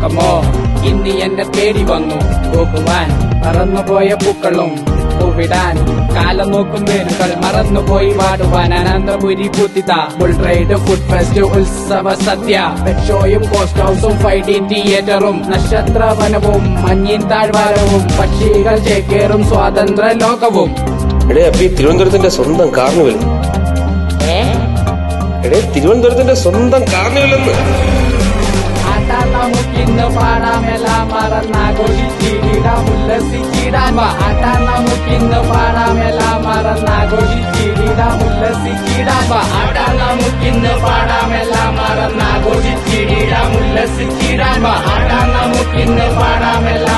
നോക്കമോ ഇന്ന് എന്നെ തേടി വന്നു പോകുവാൻ പറന്നുപോയ പൂക്കളും പൂവിടാൻ കാലം നോക്കും വേരുകൾ മറന്നുപോയി വാടുവാൻ അനന്തപുരി പുതിത ഫുൾ റൈഡ് ഫുഡ് ഫെസ്റ്റ് ഉത്സവ സദ്യ ഷോയും ഗോസ്റ്റ് ഹൗസും 5D തിയേറ്ററും നക്ഷത്രവനവും മഞ്ഞിൻ താഴ്വാരവും പക്ഷികൾ ചേക്കേറും സ്വാതന്ത്ര്യ ലോകവും. തിരുവനന്തപുരത്തിന്റെ സ്വന്തം കാർണിവൽ തിരുവനന്തപുരത്തിന്റെ സ്വന്തം കാർണിവലെന്ന് ആട്ടാൻ നമുക്കിന്ന് പാടാമെല്ലാം മറന്നാഘോഷിച്ചിടാം ഉല്ലസിച്ചിടാൻ വാ. ആട്ടാൻ നമുക്കിന്ന് പാടാമെല്ലാം മറന്നാഘോഷിച്ചിടാം ഉല്ലസിച്ചിടാൻ വാ. ആട്ടാൻ നമുക്കിന്ന് പാടാമെല്ലാം മറന്നാഘോഷിച്ചിടാം ഉല്ലസിച്ചിടാൻ വാ. ആട്ടാൻ നമുക്കിന്ന് പാടാമെല്ലാം